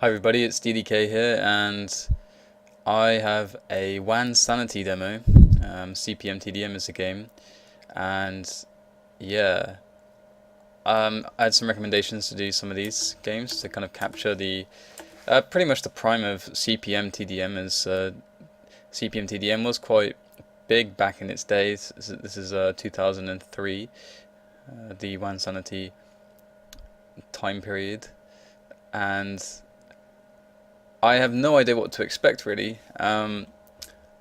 Hi everybody, it's DDK here, and I have a Wansanity demo. CPM TDM is the game, and yeah, I had some recommendations to do some of these games to kind of capture the pretty much the prime of CPM TDM, as CPM TDM was quite big back in its days. This is 2003, the Wansanity time period, and I have no idea what to expect really. I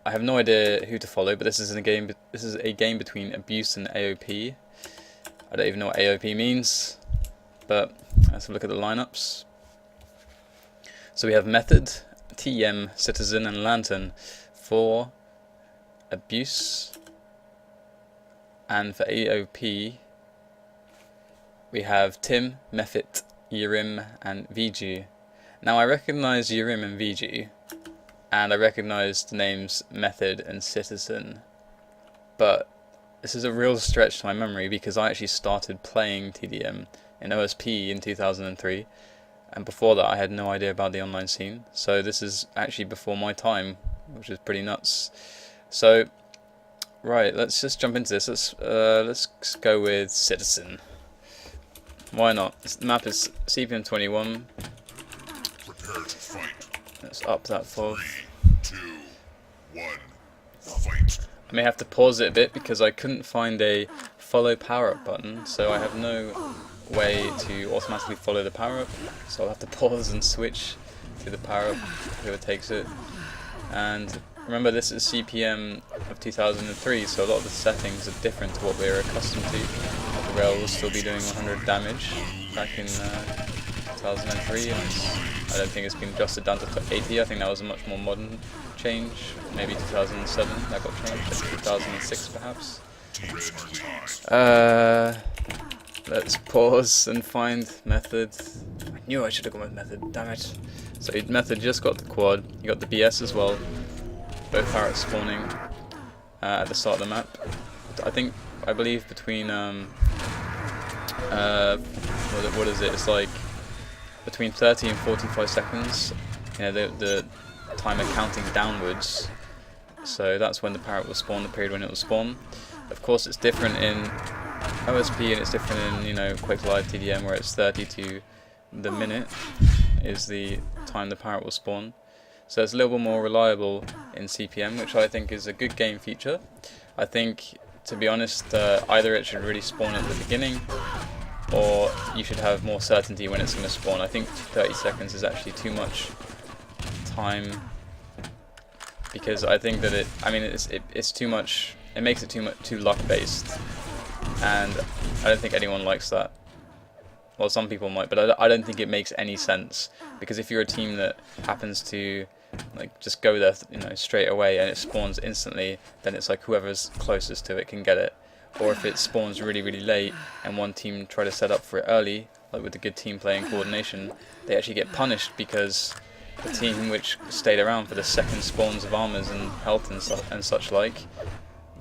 have no idea who to follow, but this is a game. This is a game between Abuse and AOP. I don't even know what AOP means, but let's have a look at the lineups. So we have Mephit, TM, Citizen, and Lantern for Abuse, and for AOP we have Tim, Mephit, yrim, and viju. Now I recognise yrim and viju, and I recognise the names Method and Citizen, but this is a real stretch to my memory because I actually started playing TDM in OSP in 2003, and before that I had no idea about the online scene, so this is actually before my time, which is pretty nuts. So right, let's just jump into this. Let's go with Citizen. Why not? The map is CPM 21. Prepare to fight. Let's up that for. 3, 2, 1, fight. I may have to pause it a bit because I couldn't find a follow power up button, so I have no way to automatically follow the power up, so I'll have to pause and switch to the power up, whoever takes it. And remember, this is CPM of 2003, so a lot of the settings are different to what we're accustomed to. The rail will still be doing 100 damage back in 2003, and I don't think it's been adjusted down to 80. I think that was a much more modern change. Maybe 2007 that got changed, and 2006 perhaps. Let's pause and find Method. I knew I should have gone with Method, damn it. So Method just got the quad, you got the BS as well. Both parrots spawning at the start of the map. I believe between what is it? It's like between 30 and 45 seconds. You know, the timer counting downwards. So that's when the parrot will spawn, the period when it will spawn. Of course, it's different in OSP and it's different in, you know, Quick Live TDM, where it's 30 to the minute is the time the parrot will spawn. So it's a little bit more reliable in CPM, which I think is a good game feature. I think, to be honest, either it should really spawn at the beginning, or you should have more certainty when it's going to spawn. I think 30 seconds is actually too much time, because I think that it's too much. It makes it too luck based, and I don't think anyone likes that. Well, some people might, but I don't think it makes any sense, because if you're a team that happens to like just go there, you know, straight away and it spawns instantly, then it's like whoever's closest to it can get it. Or if it spawns really late and one team try to set up for it early, like with the good team play and coordination, they actually get punished because the team which stayed around for the second spawns of armors and health and such like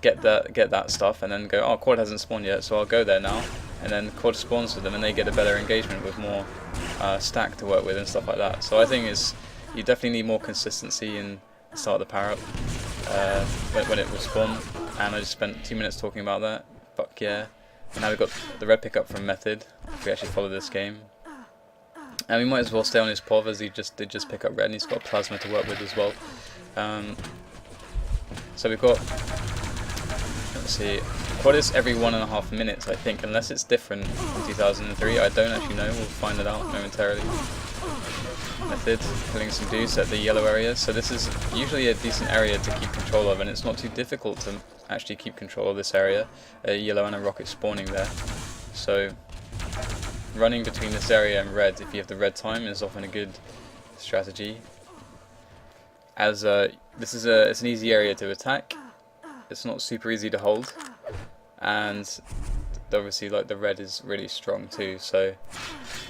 get that stuff and then go, oh, quad hasn't spawned yet, so I'll go there now, and then quad spawns for them and they get a better engagement with more stack to work with and stuff like that. So I think you definitely need more consistency in the start of the power up when it will spawn, and I just spent 2 minutes talking about that. Fuck yeah. And now we've got the red pickup from Method, if we actually follow this game. And we might as well stay on his POV, as he did just pick up red and he's got plasma to work with as well. So we've got, let's see, quad is every 1.5 minutes I think, unless it's different in 2003, I don't actually know, we'll find it out momentarily. Method killing some dudes at the yellow area, so this is usually a decent area to keep control of, and it's not too difficult to actually keep control of this area. A yellow and a rocket spawning there, so running between this area and red, if you have the red time, is often a good strategy, as it's an easy area to attack. It's not super easy to hold, and obviously like the red is really strong too, so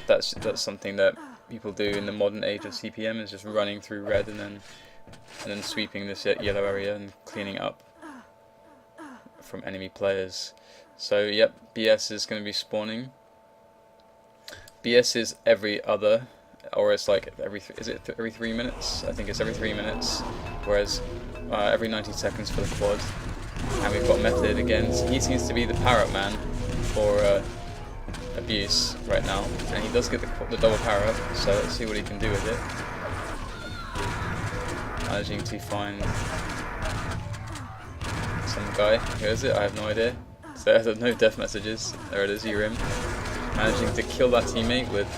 that's something that people do in the modern age of CPM, is just running through red and then sweeping this yellow area and cleaning it up from enemy players. So yep, BS is going to be spawning. BS is every other or it's like every 3 minutes? I think it's every 3 minutes, whereas every 90 seconds for the quad. And we've got Mephit again. So he seems to be the power up man for abuse right now, and he does get the double power up. So let's see what he can do with it. Managing to find some guy. Who is it? I have no idea. So there's no death messages. There it is, yrim. Managing to kill that teammate with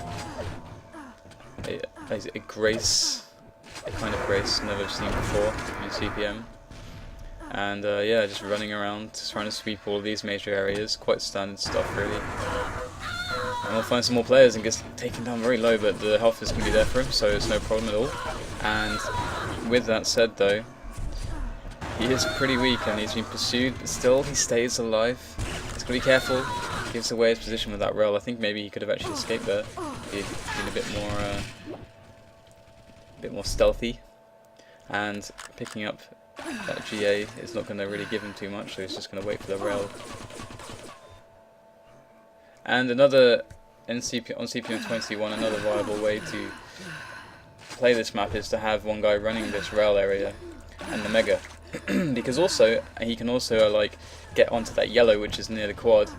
a grace, a kind of grace never seen before in CPM. And yeah, just running around, just trying to sweep all these major areas. Quite standard stuff, really. And we'll find some more players and get taken down very low, but the health is going to be there for him, so it's no problem at all. And with that said, though, he is pretty weak and he's been pursued, but still he stays alive. He's got to be careful. Gives away his position with that rail. I think maybe he could have actually escaped there. He'd been a bit more stealthy, and picking up that GA is not going to really give him too much, so he's just going to wait for the rail. And another on CPM 21, another viable way to play this map is to have one guy running this rail area and the mega, because also he can also like get onto that yellow which is near the quad,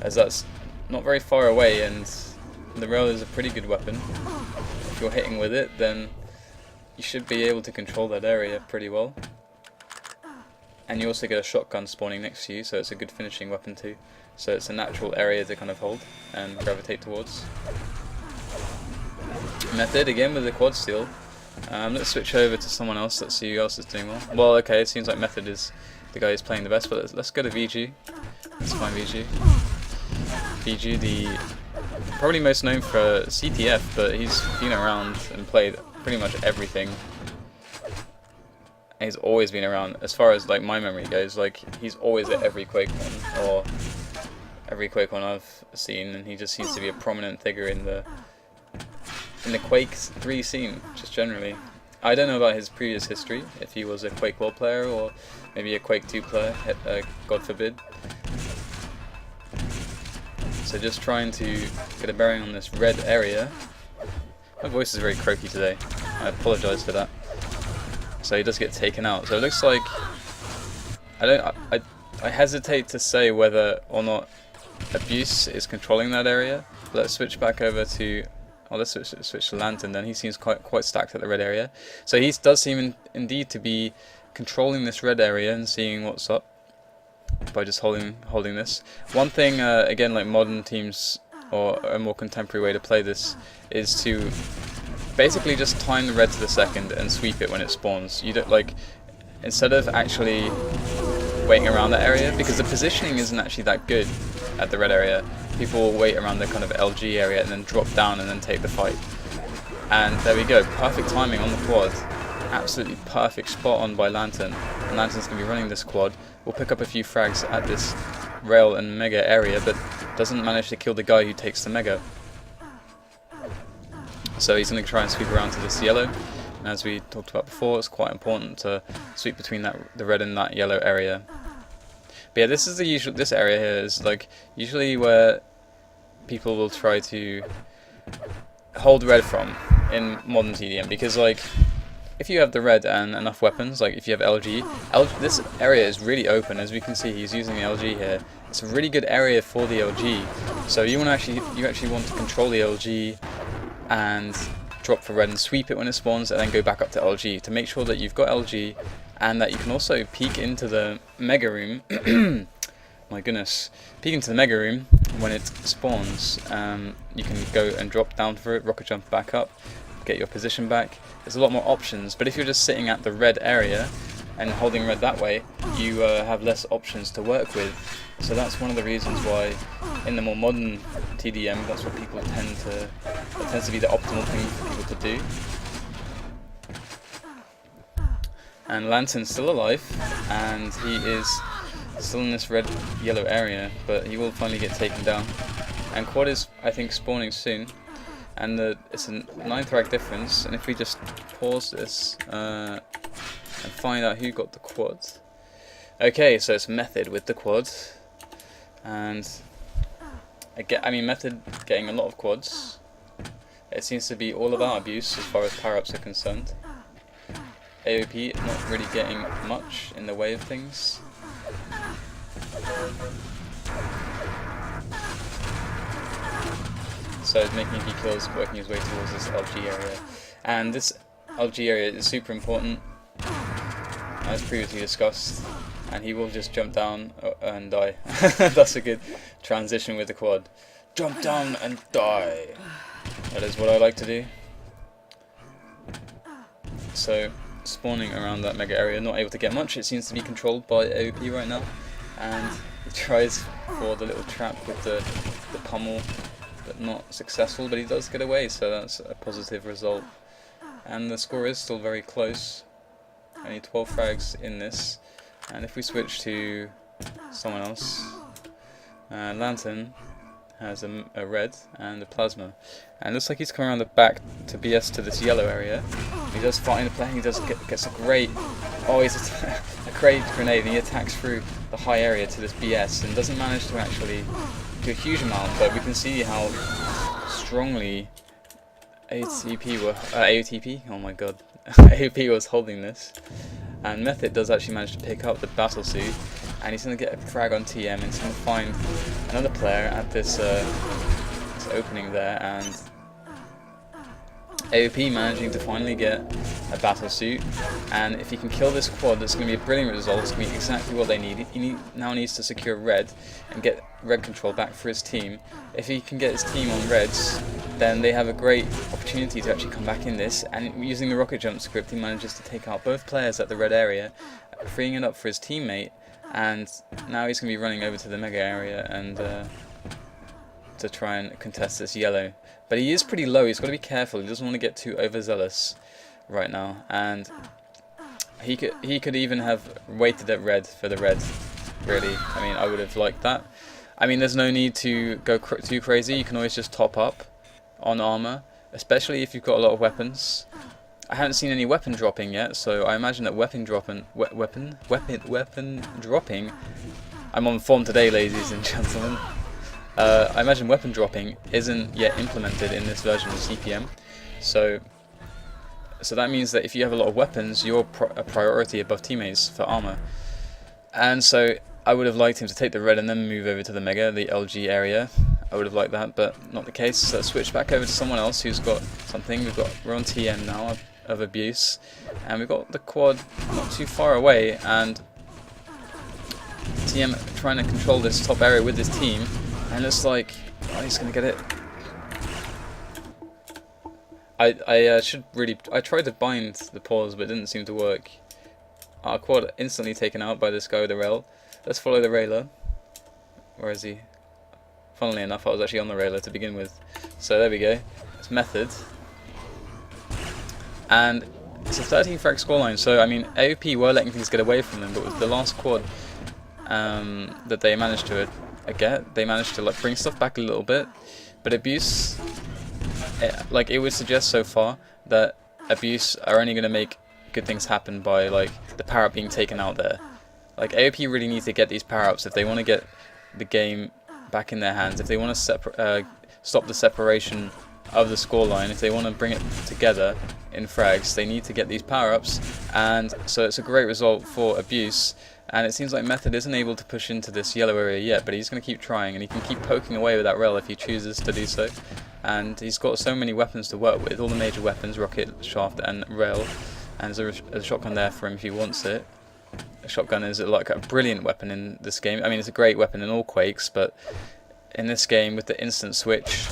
as that's not very far away, and the rail is a pretty good weapon. If you're hitting with it, then you should be able to control that area pretty well. And you also get a shotgun spawning next to you, so it's a good finishing weapon too. So it's a natural area to kind of hold and gravitate towards. Mephit again with the quad steal. Let's switch over to someone else. Let's see who else is doing well. Well, okay, it seems like Mephit is the guy who's playing the best, but let's go to viju. Let's find viju. Viju, the probably most known for CTF, but he's been around and played pretty much everything. And he's always been around, as far as like my memory goes. Like he's always at every Quake one, or every Quake one I've seen, and he just seems to be a prominent figure in the Quake 3 scene, just generally. I don't know about his previous history, if he was a Quake World player or maybe a Quake 2 player, God forbid. So just trying to get a bearing on this red area. My voice is very croaky today, I apologise for that. So he does get taken out. So it looks like I hesitate to say whether or not Abuse is controlling that area. But let's switch back over to let's switch to Lantern. Then he seems quite stacked at the red area. So he does seem indeed to be controlling this red area and seeing what's up by just holding this. One thing again, like modern teams or a more contemporary way to play this is to basically just time the red to the second and sweep it when it spawns. You don't like, instead of actually waiting around that area, because the positioning isn't actually that good at the red area. People will wait around the kind of LG area and then drop down and then take the fight. And there we go, perfect timing on the quad. Absolutely perfect, spot on by Lantern. And Lantern's going to be running this quad. We'll pick up a few frags at this rail and mega area, but doesn't manage to kill the guy who takes the mega. So he's going to try and sweep around to this yellow. And as we talked about before, it's quite important to sweep between the red and that yellow area. But yeah, this is the usual. This area here is like usually where people will try to hold red from in modern TDM, because like if you have the red and enough weapons, like if you have LG, this area is really open. As we can see, he's using the LG here. It's a really good area for the LG. So you actually want to control the LG and drop for red and sweep it when it spawns, and then go back up to LG to make sure that you've got LG and that you can also peek into the mega room. My goodness, peek into the mega room when it spawns. You can go and drop down for it, rocket jump back up, get your position back. There's a lot more options, but if you're just sitting at the red area and holding red that way, you have less options to work with. So that's one of the reasons why in the more modern TDM, that's what people tends to be the optimal thing for people to do. And Lantern's still alive, and he is still in this red-yellow area, but he will finally get taken down. And quad is, I think, spawning soon, and it's a 9th rank difference. And if we just pause this and find out who got the quad. Okay, so it's Mephit with the quad, and I mean Mephit getting a lot of quads. It seems to be all about Abuse as far as power-ups are concerned. AOP not really getting much in the way of things. So he's making a few kills, working his way towards this LG area. And this LG area is super important, as previously discussed, and he will just jump down and die. That's a good transition with the quad. Jump down and die! That is what I like to do. So, spawning around that mega area, not able to get much. It seems to be controlled by AOP right now, and he tries for the little trap with the pummel, but not successful, but he does get away, so that's a positive result. And the score is still very close, only 12 frags in this. And if we switch to someone else, Lantern has a red and a plasma, and it looks like he's coming around the back to BS to this yellow area. He does find a play, he does gets a great, he's a great grenade, and he attacks through the high area to this BS and doesn't manage to actually do a huge amount, but we can see how strongly AOTP, oh my god, AOP was holding this. And Mephit does actually manage to pick up the battle suit, and he's going to get a frag on TM, and he's going to find another player at this opening there, and AOP managing to finally get a battle suit. And if he can kill this quad, that's going to be a brilliant result. It's going to be exactly what they need. He now needs to secure red and get red control back for his team. If he can get his team on reds, then they have a great opportunity to actually come back in this, and using the rocket jump script he manages to take out both players at the red area, freeing it up for his teammate, and now he's going to be running over to the mega area and to try and contest this yellow. But he is pretty low, he's got to be careful, he doesn't want to get too overzealous right now, and he could even have waited at red for the red, really. I mean, I would have liked that. I mean, there's no need to go too crazy, you can always just top up on armor, especially if you've got a lot of weapons. I haven't seen any weapon dropping yet, so I imagine that weapon dropping, I'm on form today, ladies and gentlemen. I imagine weapon dropping isn't yet implemented in this version of CPM, so that means that if you have a lot of weapons, you're a priority above teammates for armor. And so I would have liked him to take the red and then move over to the mega, the LG area. I would have liked that, but not the case. So let's switch back over to someone else who's got something. We're on TM now of Abuse, and we've got the quad not too far away, and TM trying to control this top area with his team, and it looks like he's going to get it. I tried to bind the pause, but it didn't seem to work. Our quad instantly taken out by this guy with the rail. Let's follow the railer. Where is he? Funnily enough, I was actually on the railer to begin with. So there we go. It's Mephit. And it's a 13 frag scoreline, so I mean, AOP were letting things get away from them, but with the last quad that they managed to get, they managed to like bring stuff back a little bit. But Abuse, it would suggest so far that Abuse are only going to make good things happen by like the power up being taken out there. Like AOP really need to get these power ups if they want to get the game back in their hands, if they want to stop the separation of the scoreline, if they want to bring it together in frags, they need to get these power ups. And so it's a great result for Abuse, and it seems like Mephit isn't able to push into this yellow area yet, but he's going to keep trying, and he can keep poking away with that rail if he chooses to do so. And he's got so many weapons to work with, all the major weapons, rocket, shaft and rail, and there's a shotgun there for him if he wants it. A shotgun is like a brilliant weapon in this game. I mean, it's a great weapon in all Quakes, but in this game with the instant switch,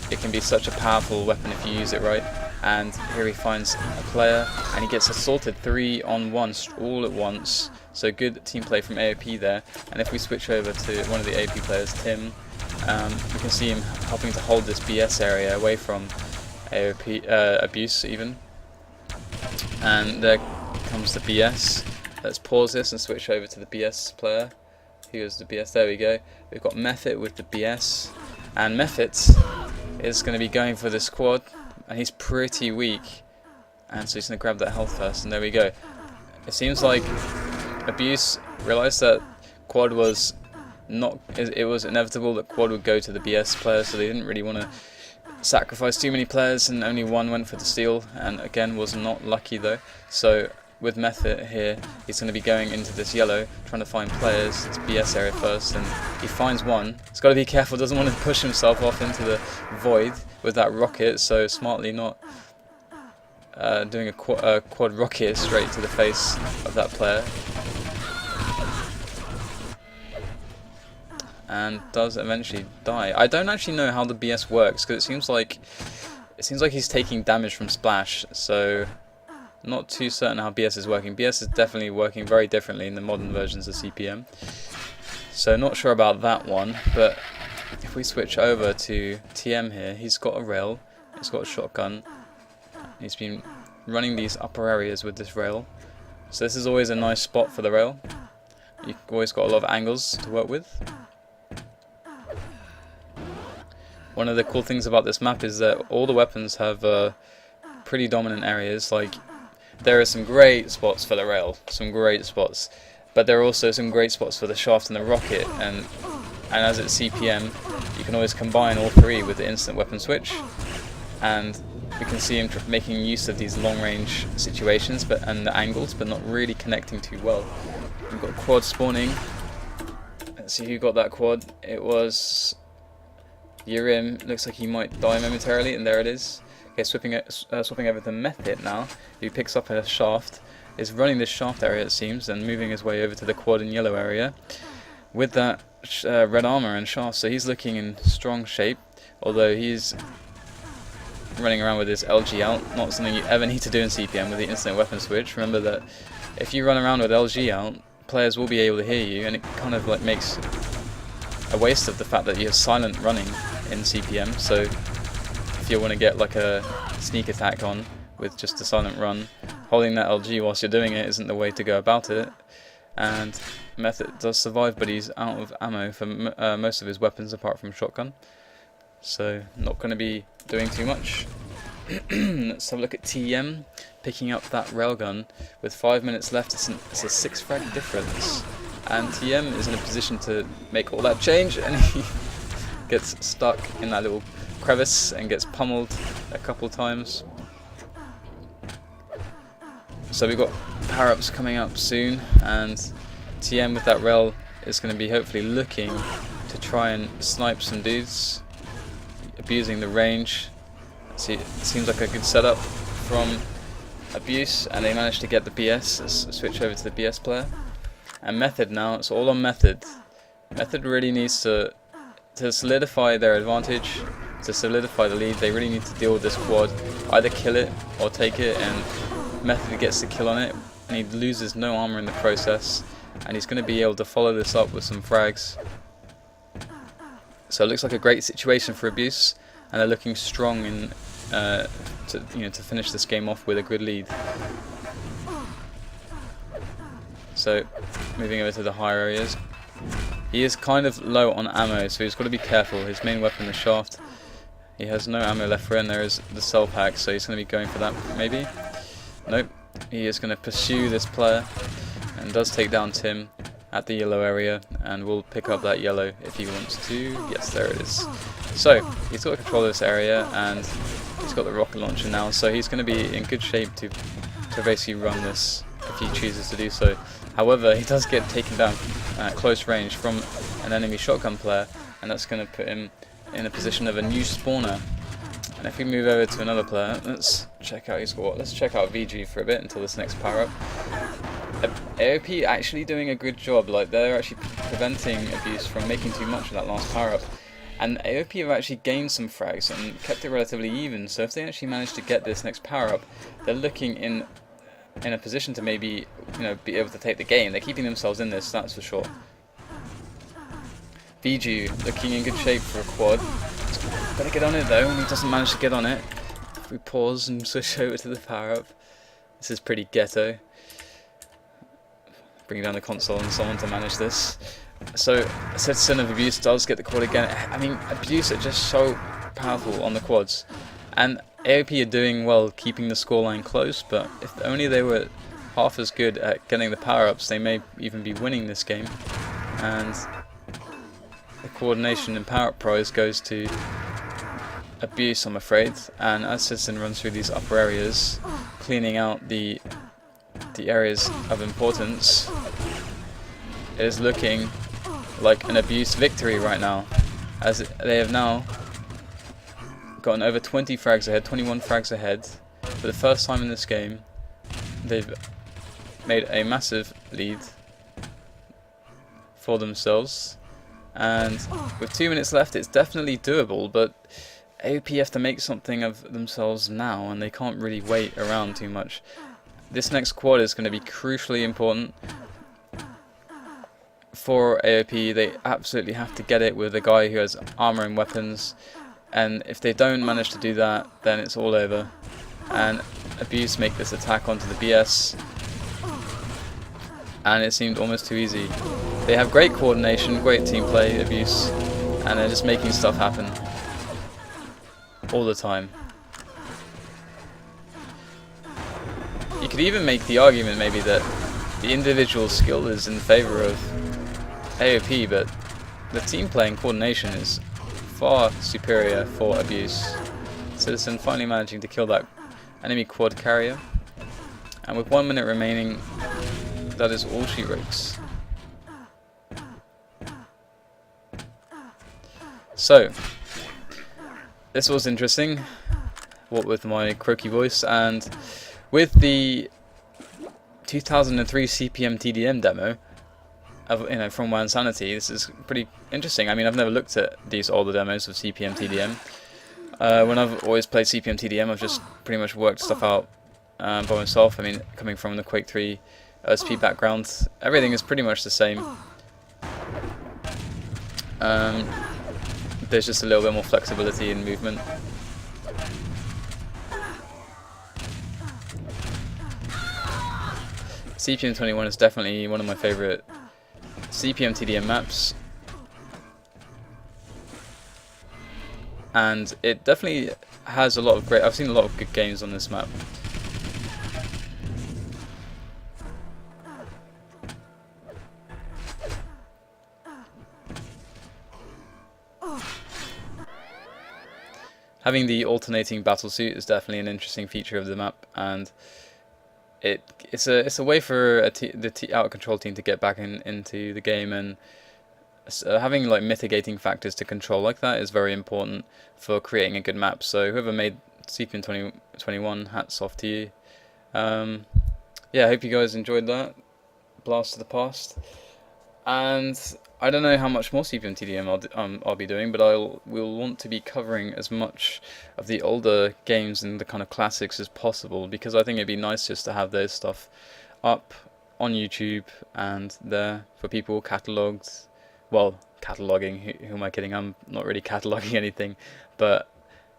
it can be such a powerful weapon if you use it right. And here he finds a player, and he gets assaulted 3-on-1 all at once. So good team play from AOP there. And if we switch over to one of the AOP players, Tim, we can see him helping to hold this BS area away from AOP Abuse even. And there comes the BS. Let's pause this and switch over to the BS player. Here's the BS, there we go. We've got Mephit with the BS, and Mephit is going to be going for this quad, and he's pretty weak, and so he's going to grab that health first, and there we go. It seems like Abuse realised that quad was not, it was inevitable that quad would go to the BS player, so they didn't really want to sacrificed too many players and only one went for the steal, and again was not lucky though. So with Mephit here, he's going to be going into this yellow, trying to find players, it's BS area first, and he finds one. He's got to be careful, doesn't want to push himself off into the void with that rocket, so smartly not doing a quad rocket straight to the face of that player. And does eventually die. I don't actually know how the BS works, because it seems like he's taking damage from splash, so not too certain how BS is working. BS is definitely working very differently in the modern versions of CPM, so not sure about that one. But if we switch over to TM here, he's got a rail, he's got a shotgun, he's been running these upper areas with this rail, so this is always a nice spot for the rail. You've always got a lot of angles to work with. One of the cool things about this map is that all the weapons have pretty dominant areas. Like, there are some great spots for the rail, some great spots, but there are also some great spots for the shaft and the rocket, and as it's CPM, you can always combine all three with the instant weapon switch, and we can see him making use of these long range situations and the angles, but not really connecting too well. We've got quad spawning. Let's see who got that quad. It was yrim. Looks like he might die momentarily, and there it is. Okay, swapping over to Mephit now, who picks up a shaft, is running this shaft area it seems, and moving his way over to the quad and yellow area with that red armor and shaft, so he's looking in strong shape, although he's running around with his LG out, not something you ever need to do in CPM with the instant weapon switch. Remember that if you run around with LG out, players will be able to hear you, and it kind of like makes a waste of the fact that you have silent running in CPM, so if you want to get like a sneak attack on with just a silent run, holding that LG whilst you're doing it isn't the way to go about it. And Mephit does survive, but he's out of ammo for most of his weapons apart from shotgun, so not going to be doing too much. Let's have a look at TM picking up that railgun with 5 minutes left. It's a 6 frag difference, and TM is in a position to make all that change, and he gets stuck in that little crevice and gets pummeled a couple times. So we've got power-ups coming up soon, and TM with that rail is going to be hopefully looking to try and snipe some dudes, abusing the range. See, it seems like a good setup from Abuse, and they managed to get the BS. Let's switch over to the BS player. And Mephit now, it's all on Mephit. Mephit really needs to solidify their advantage, to solidify the lead. They really need to deal with this quad, either kill it or take it, and Mephit gets the kill on it, and he loses no armor in the process, and he's going to be able to follow this up with some frags. So it looks like a great situation for Abuse, and they're looking strong in to finish this game off with a good lead. So moving over to the higher areas, he is kind of low on ammo, so he's got to be careful. His main weapon, the shaft, he has no ammo left for it, and there is the self hack, so he's going to be going for that maybe. Nope, he is going to pursue this player and does take down Tim at the yellow area, and will pick up that yellow if he wants to. Yes, there it is. So he's got control of this area, and he's got the rocket launcher now, so he's going to be in good shape to basically run this if he chooses to do so. However, he does get taken down at close range from an enemy shotgun player, and that's going to put him in a position of a new spawner. And if we move over to another player, let's check out his squad. Let's check out viju for a bit until this next power up. AOP actually doing a good job. Like, they're actually preventing Abuse from making too much of that last power up. And AOP have actually gained some frags and kept it relatively even. So if they actually manage to get this next power up, they're looking in a position to maybe, be able to take the game. They're keeping themselves in this, that's for sure. viju looking in good shape for a quad. Better get on it though, and he doesn't manage to get on it. If we pause and switch over to the power up, this is pretty ghetto. Bring down the console and someone to manage this. So Citizen of Abuse does get the quad again. I mean, Abuse are just so powerful on the quads, and AOP are doing well keeping the scoreline close, but if only they were half as good at getting the power-ups, they may even be winning this game. And the coordination and power-up prize goes to abuse, I'm afraid. And as Citizen runs through these upper areas, cleaning out the areas of importance, it is looking like an abuse victory right now, as they have now gotten over 20 frags ahead, 21 frags ahead. For the first time in this game, they've made a massive lead for themselves, and with 2 minutes left it's definitely doable, but AOP have to make something of themselves now, and they can't really wait around too much. This next quad is going to be crucially important for AOP. They absolutely have to get it with a guy who has armor and weapons, and if they don't manage to do that, then it's all over. And Abuse make this attack onto the BS, and it seemed almost too easy. They have great coordination, great team play, Abuse, and they're just making stuff happen all the time. You could even make the argument maybe that the individual skill is in favour of AOP, but the team play and coordination is far superior for Abuse. Citizen finally managing to kill that enemy quad carrier, and with 1 minute remaining, that is all she wrote. So, this was interesting, what with my croaky voice, and with the 2003 CPM TDM demo of, from Wansanity, this is pretty interesting. I mean, I've never looked at these older demos of CPM TDM. When I've always played CPM TDM, I've just pretty much worked stuff out by myself. I mean, coming from the Quake 3 OSP background, everything is pretty much the same. There's just a little bit more flexibility in movement. CPM 21 is definitely one of my favourite CPM TDM maps, and it definitely has a lot of I've seen a lot of good games on this map. Having the alternating battle suit is definitely an interesting feature of the map, and it's a way for the out of control team to get back into the game, and having like mitigating factors to control like that is very important for creating a good map. So whoever made CPM 2021, hats off to you. Yeah, I hope you guys enjoyed that blast to the past, and I don't know how much more CPM TDM I'll be doing, but we'll want to be covering as much of the older games and the kind of classics as possible, because I think it'd be nice just to have those stuff up on YouTube and there for people catalogued. Well, cataloguing, who am I kidding? I'm not really cataloguing anything, but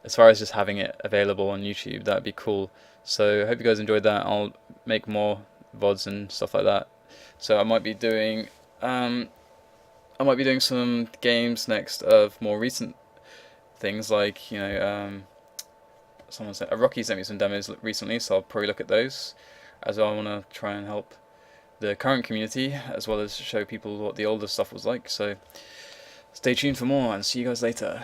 as far as just having it available on YouTube, that'd be cool. So I hope you guys enjoyed that. I'll make more VODs and stuff like that. So I might be doing some games next of more recent things, like, someone said Rocky sent me some demos recently, so I'll probably look at those, as I want to try and help the current community as well as show people what the older stuff was like. So stay tuned for more, and see you guys later.